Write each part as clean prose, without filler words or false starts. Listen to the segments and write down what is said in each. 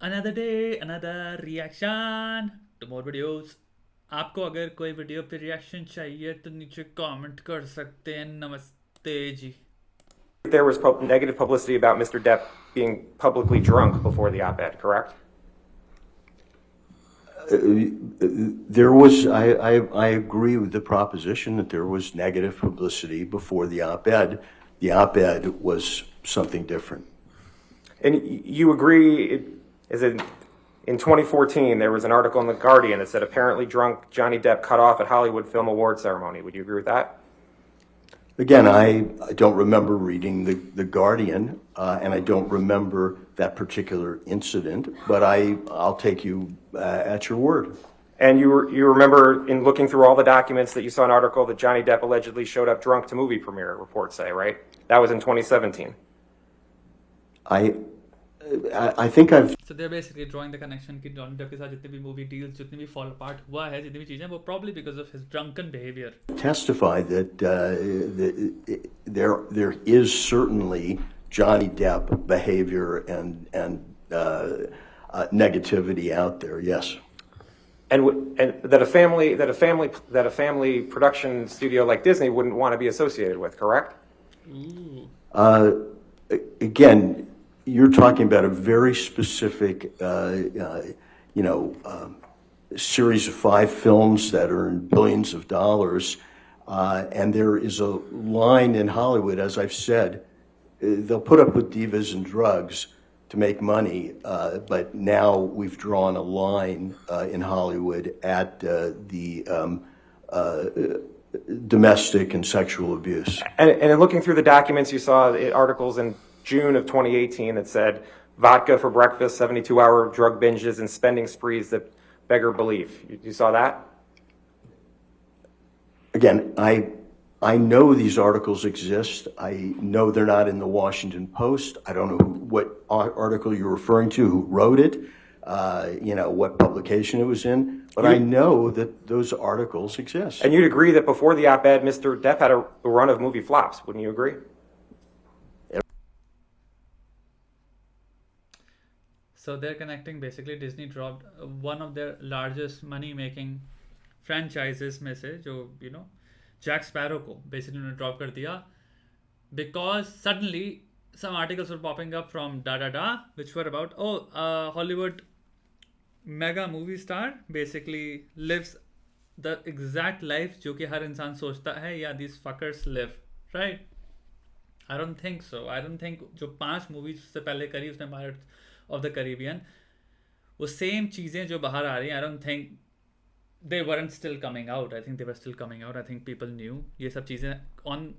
Another day, another reaction to more videos. आपको अगर कोई वीडियो पे रिएक्शन चाहिए तो नीचे कमेंट कर सकते हैं. नमस्ते जी. There was negative publicity about Mr. Depp being publicly drunk before the op-ed, correct? There was, I agree with the proposition that there was negative publicity before the op-ed. The op-ed was something different. And you agree, in 2014, there was an article in The Guardian that said apparently drunk Johnny Depp cut off at Hollywood film award ceremony. Would you agree with that? Again, I don't remember reading The Guardian, and I don't remember that particular incident, but I'll take you at your word. And you remember, in looking through all the documents, that you saw an article that Johnny Depp allegedly showed up drunk to movie premiere, reports say, right? That was in 2017. I think I've So they're basically drawing the connection कि Johnny Depp के साथ जितने भी movie deals, जितने भी fall apart हुआ है, जितनी भी चीजें, वो probably because of his drunken behavior. testified that there is certainly Johnny Depp behavior and negativity out there. Yes. And that a family production studio like Disney wouldn't want to be associated with, correct? Ooh. Again, you're talking about a very specific, series of 5 films that earn billions of dollars, and there is a line in Hollywood, as I've said, they'll put up with divas and drugs to make money, but now we've drawn a line in Hollywood at the domestic and sexual abuse. And in looking through the documents, you saw articles in June of 2018 that said vodka for breakfast, 72-hour drug binges, and spending sprees that beggar belief. You saw that? Again, I know these articles exist. I know they're not in the Washington Post. I don't know what article you're referring to, who wrote it, what publication it was in, but I know that those articles exist. And you'd agree that before the op-ed, Mr. Depp had a run of movie flops, wouldn't you agree? So they're connecting, basically Disney dropped one of their largest money making franchises में से जो Jack Sparrow को basically उन्होंने drop कर दिया because suddenly some articles were popping up from which were about Hollywood mega movie star basically lives the exact life जो कि हर इंसान सोचता है या these fuckers live, right? I don't think so. I don't think जो 5 movies उससे पहले करी उसने Pirates of the Caribbean, वो same चीज़ें जो बाहर आ रही हैं, I don't think they weren't still coming out. I think they were still coming out. I think people knew ये सब चीज़ें on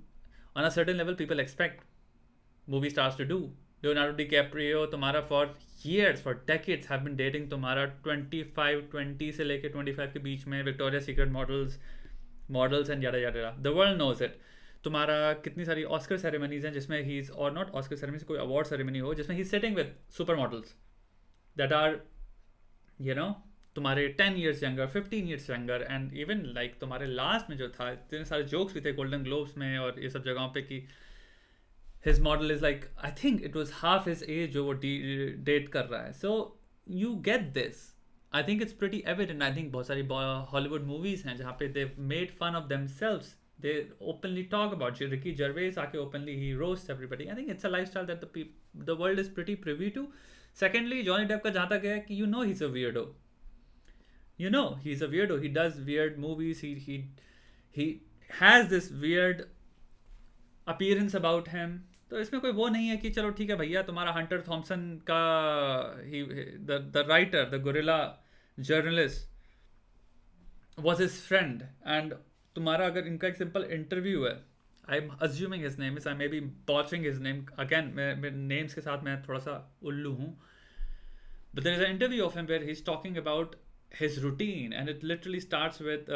a certain level people expect movie stars to do. Leonardo DiCaprio तुम्हारा for years, for decades have been dating तुम्हारा 20 से लेके 25 के बीच में Victoria's Secret models and yada yada. The world knows it. तुम्हारा कितनी सारी ऑस्कर सेरेमनीज हैं जिसमें ही इज और नॉट ऑस्कर सेरेमनी, कोई अवार्ड सेरेमनी हो जिसमें he sitting with super models that are तुम्हारे 10 years younger, 15 years younger, and even like तुम्हारे लास्ट में जो था इतने सारे जोक्स भी थे गोल्डन ग्लोब्स में और ये सब जगहों पे कि his model is like I think it was half his age जो वो डेट कर रहा है. So you get this. I think it's pretty evident. I think बहुत सारी हॉलीवुड मूवीज हैं जहाँ पे they made fun of themselves. They openly talk about it. Ricky Gervais आके openly he roasts everybody. I think it's a lifestyle that the world is pretty privy to. Secondly, Johnny Depp का जहाँ तक है कि he's a weirdo. He's a weirdo. He does weird movies. He has this weird appearance about him. तो इसमें कोई वो नहीं है कि चलो ठीक है भैया तुम्हारा हंटर थॉमसन का the writer, the gorilla journalist was his friend, and तुम्हारा अगर इनका एक सिंपल इंटरव्यू है, I am assuming his name is, I may be butchering his name again, मेरे नेम्स के साथ मैं थोड़ा सा उल्लू हूँ, but there is a interview of him where he is talking about his routine and it literally starts with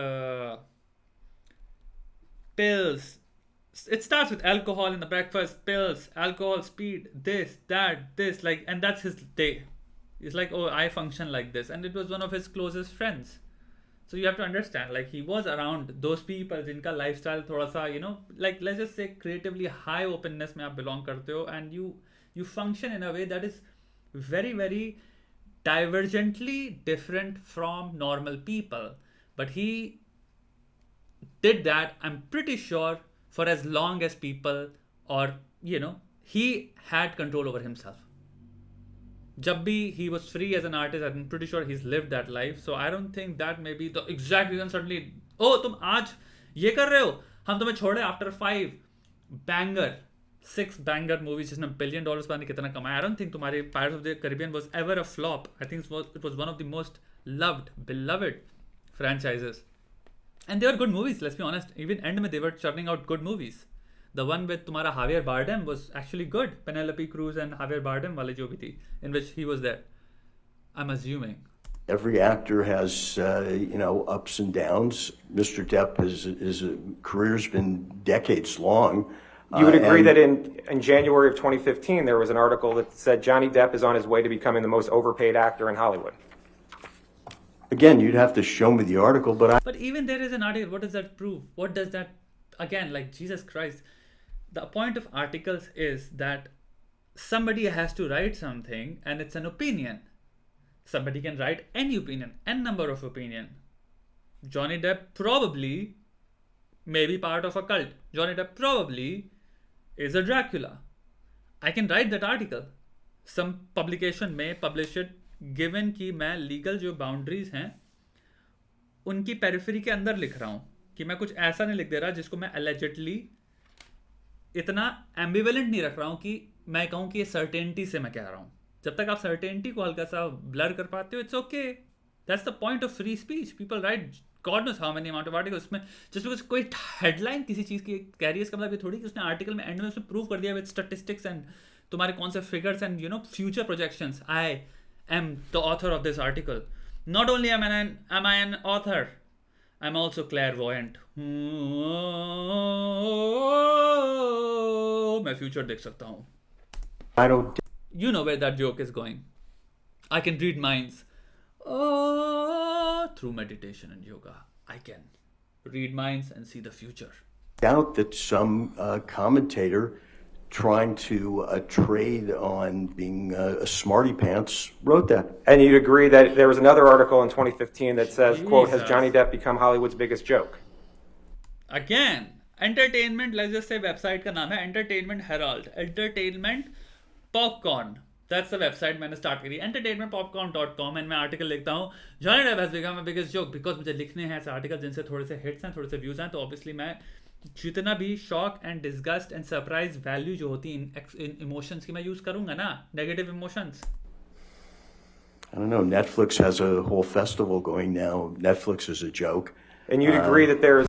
pills. It starts with alcohol in the breakfast, pills, alcohol, speed, this, like, and that's his day. It's like, oh, I function like this, and it was one of his closest friends. So you have to understand, like, he was around those people जिनका lifestyle थोड़ा सा, like, let's just say creatively high openness में आप belong करते हो, and you function in a way that is very, very divergently different from normal people, but he did that, I'm pretty sure, for as long as people, or he had control over himself. जब भी he was free as an artist, I'm pretty sure he's lived that life. So I don't think that may be the exact reason suddenly, oh तुम आज ये कर रहे हो, हम तुम्हें छोड़े after 5 banger 6 banger movies जिसने $1 billion पता नहीं कितना कमाया. I don't think तुम्हारे Pirates of the Caribbean was ever a flop. I think it was one of the most loved, beloved franchises. And they were good movies, let's be honest. Even end में they were churning out good movies. The one with तुम्हारा Javier Bardem was actually good. Penelope Cruz and Javier Bardem वाली जो भी थी, in which he was there. I'm assuming. Every actor has, ups and downs. Mr. Depp, his career's been decades long. You would agree and that in January of 2015, there was an article that said Johnny Depp is on his way to becoming the most overpaid actor in Hollywood. Again, you'd have to show me the article, But even there is an article. What does that prove? What does that, again, like Jesus Christ? The point of articles is that somebody has to write something and it's an opinion. Somebody can write any opinion, n number of opinion. Johnny Depp probably may be part of a cult. Johnny Depp probably is a Dracula. I can write that article. Some publication may publish it, given कि मैं legal जो boundaries हैं उनकी periphery के अंदर लिख रहा हूँ, कि मैं कुछ ऐसा नहीं लिख दे रहा जिसको मैं allegedly इतना एम्बिवेलेंट नहीं रख रहा हूँ कि मैं कहूँ कि ये सर्टेनिटी से मैं कह रहा हूँ. जब तक आप सर्टेनिटी को हल्का सा ब्लर कर पाते हो, it's okay. That's the point of free speech. People right God knows how many amount of articles. उसमें जस्ट बिकॉज कोई हेडलाइन किसी चीज़ की कह रही है, इसका मतलब ये थोड़ी कि उसने आर्टिकल में एंड में उसने प्रूव कर दिया विद स्टैटिस्टिक्स एंड तुम्हारे कौन से figures and future projections. I am the author of this article. Not only am I an author, I'm also clairvoyant. मैं फ्यूचर देख सकता हूँ. I don't. You know where that joke is going. I can read minds. Oh, through meditation and yoga, I can read minds and see the future. Doubt that some commentator trying to trade on being a smarty pants wrote that. And you'd agree that there was another article in 2015 that says, quote, has Jesus. Johnny Depp become Hollywood's biggest joke? Again, entertainment, let's just say website का नाम है Entertainment Herald. Entertainment Popcorn. That's the website मैंने start करी, entertainmentpopcorn.com. and मैं article लिखता हूँ, Johnny Depp has become a biggest joke, because मुझे लिखने हैं ऐसे article जिनसे थोड़े से hits हैं, थोड़े से views हैं. तो obviously मैं जितना भी shock and disgust and surprise value जो होती है in emotions की मैं use करूँगा ना, negative emotions. I don't know. Netflix has a whole festival going now. Netflix is a joke. And you'd agree that there's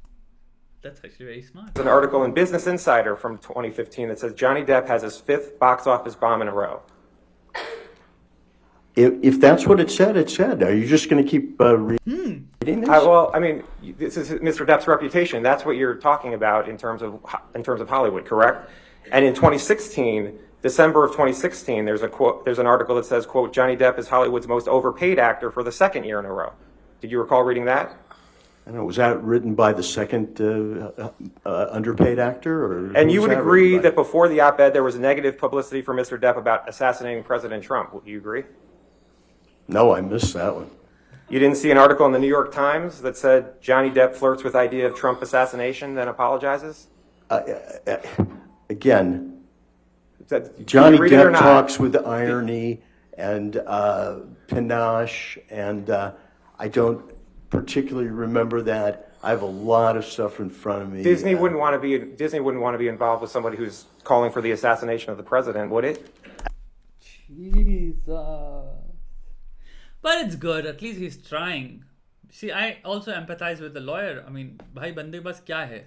That's actually very smart. an article in Business Insider from 2015 that says Johnny Depp has his 5th box office bomb in a row. If that's what it said, it said. Are you just going to keep reading this? Well, I mean, this is Mr. Depp's reputation. That's what you're talking about in terms of Hollywood, correct? And in 2016, December of 2016, there's an article that says, quote, Johnny Depp is Hollywood's most overpaid actor for the 2nd year in a row. Did you recall reading that? I don't know. Was that written by the second underpaid actor? And you would agree that before the op-ed, there was negative publicity for Mr. Depp about assassinating President Trump. Would you agree? No, I missed that one. You didn't see an article in the New York Times that said Johnny Depp flirts with idea of Trump assassination, then apologizes? Again, Did Johnny you read it or Depp not? talks with irony and panache, and I don't particularly remember that. I have a lot of stuff in front of me. Disney wouldn't want to be involved with somebody who's calling for the assassination of the president, would it? Jesus. But it's good. At least he's trying. See, I also empathize with the lawyer. I mean, भाई बंदे के पास क्या है?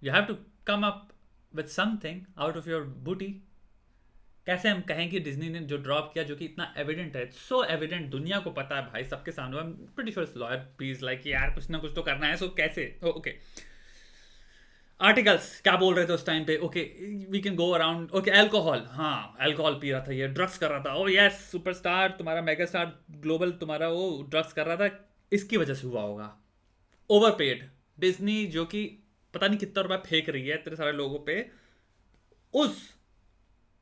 You have to come up with something out of your booty. कैसे हम कहें कि Disney ने जो ड्रॉप किया, जो कि इतना एविडेंट है, सो एविडेंट, दुनिया को पता है भाई, सबके सामने. I am pretty sure lawyer please like यार कुछ ना कुछ तो करना है. सो कैसे? ओके, आर्टिकल्स क्या बोल रहे थे उस टाइम पे? Okay, we can go around. Okay, alcohol, हाँ अल्कोहल पी रहा था, ये ड्रग्स कर रहा था. ओ यस, सुपरस्टार तुम्हारा, मेगा स्टार ग्लोबल तुम्हारा, वो ड्रग्स कर रहा था, इसकी वजह से हुआ होगा. ओवरपेड. डिज्नी जो कि पता नहीं कितना रुपया फेंक रही है इतने सारे लोगों पे, उस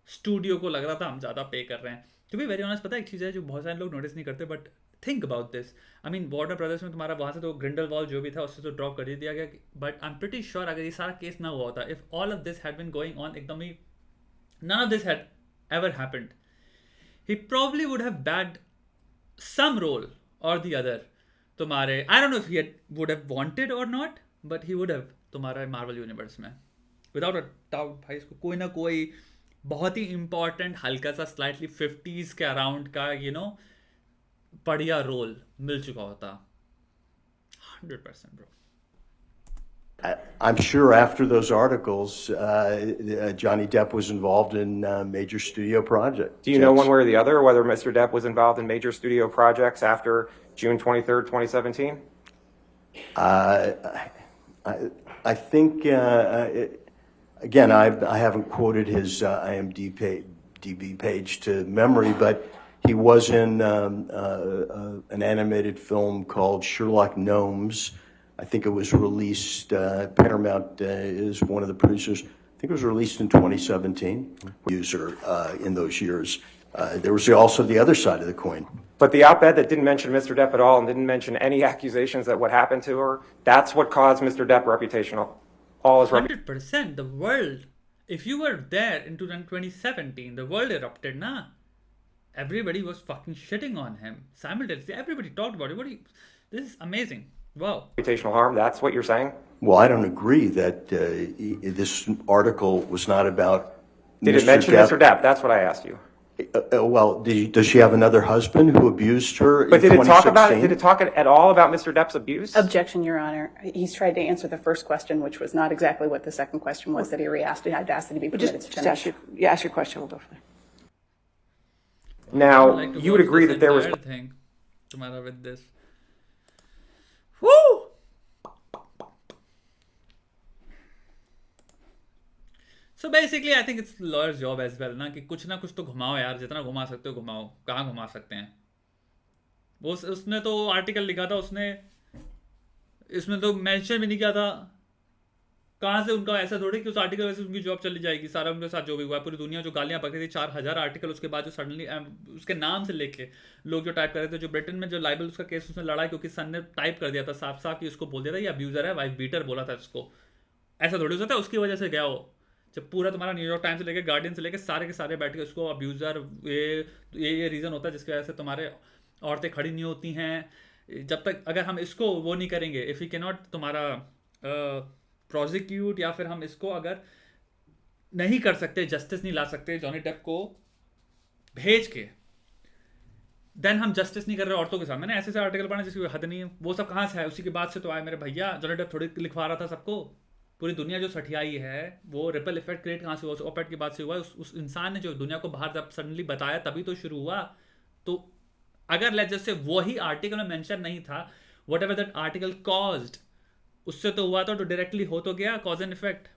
स्टूडियो को लग रहा था हम ज़्यादा पे कर रहे हैं. टू बी वेरी ऑनेस्ट, पता है एक चीज़ है जो बहुत सारे लोग नोटिस नहीं करते, but think about this. I mean Warner brothers में तुम्हारा वहाँ से तो ग्रिंडल वॉल जो भी था उससे तो ड्रॉप कर ही दिया गया, but I am pretty sure अगर ये सारा केस ना हुआ होता, if all of this had been going on एकदम ही, none of this had ever happened, he probably would have bagged some role or the other तुम्हारे, I don't know if he would have wanted or not, but he would have तुम्हारा Marvel universe में without a doubt भाई इसको कोई ना कोई बहुत ही important हल्का सा स्लाइटली 50s के अराउंड का बढ़िया रोल मिल चुका होता 100% bro. I'm sure after those articles, Johnny Depp was involved in major studio projects. Do you know one way or the other whether Mr. Depp was involved in major studio projects after June 23rd, 2017? I think, again, I haven't quoted his IMDb page to memory, but he was in an animated film called Sherlock Gnomes. I think it was released, Paramount is one of the producers. I think it was released in 2017. User in those years. There was also the other side of the coin. But the op-ed that didn't mention Mr. Depp at all and didn't mention any accusations that what happened to her, that's what caused Mr. Depp reputational. All his 100%. The world, if you were there in 2017, the world erupted, na? Everybody was fucking shitting on him simultaneously. Everybody talked about it. This is amazing. Wow. reputational harm, that's what you're saying? Well, I don't agree that this article was not about. Did it mention Mr. Depp? That's what I asked you. Well, does she have another husband who abused her? But did it talk about it? Did it talk at all about Mr. Depp's abuse? Objection, Your Honor. He's tried to answer the first question, which was not exactly what the second question was that he re-asked. I'd asked that he be permitted to finish. Ask your question. We'll go from there. Now, Like to you watch would agree this that there was. entire thing tomorrow with this. Woo! So basically, I think it's lawyer's job as well ना कि कुछ ना कुछ तो घुमाओ यार, जितना घुमा सकते हो घुमाओ, कहाँ घुमा सकते हैं. वो उसने तो आर्टिकल लिखा था, उसने इसमें तो मेंशन भी नहीं किया था. कहाँ से उनका ऐसा थोड़ी कि उस आर्टिकल वजह से उनकी जॉब चली जाएगी. सारा उनके साथ जो भी हुआ, पूरी दुनिया जो गालियां पकड़ी थी, 4000 आर्टिकल उसके बाद जो सडनली उसके नाम से लेके लोग जो टाइप कर रहे थे, जो ब्रिटेन में जो लाइबल उसका केस उसने लड़ा क्योंकि सन ने टाइप कर दिया था साफ साफ कि उसको बोल दिया था ये अब्यूजर है, वाइफ बीटर बोला था उसको. ऐसा थोड़ी होता है, उसकी वजह से गया वो. जब पूरा तुम्हारा न्यूयॉर्क टाइम्स से लेके गार्डियन से लेके सारे के सारे बैठ के उसको अब्यूजर, ये रीज़न होता है जिसकी वजह से तुम्हारे औरतें खड़ी नहीं होती हैं. जब तक अगर हम इसको वो नहीं करेंगे, इफ़ यू कैन नॉट तुम्हारा प्रोसिक्यूट या फिर हम इसको अगर नहीं कर सकते, जस्टिस नहीं ला सकते जॉनी डेप को भेज के, देन हम जस्टिस नहीं कर रहे औरतों के साथ. मैंने ऐसे से आर्टिकल पढ़ा जिसकी हद नहीं है. वो सब कहाँ से है? उसी के बाद से तो आए मेरे भैया. जॉनी डेप थोड़ी लिखवा रहा था सबको. पूरी दुनिया जो सठियाई है वो रिपल इफेक्ट क्रिएट कहाँ से हुआ? उस ओपेट के बाद से हुआ. उस इंसान ने जो दुनिया को बाहर जब सडनली बताया तभी तो शुरू हुआ. तो अगर लेट्स जस्ट से वही आर्टिकल में मेंशन नहीं था, व्हाटएवर दैट आर्टिकल कॉज्ड, उससे तो हुआ तो डायरेक्टली हो तो गया, कॉज एंड इफेक्ट.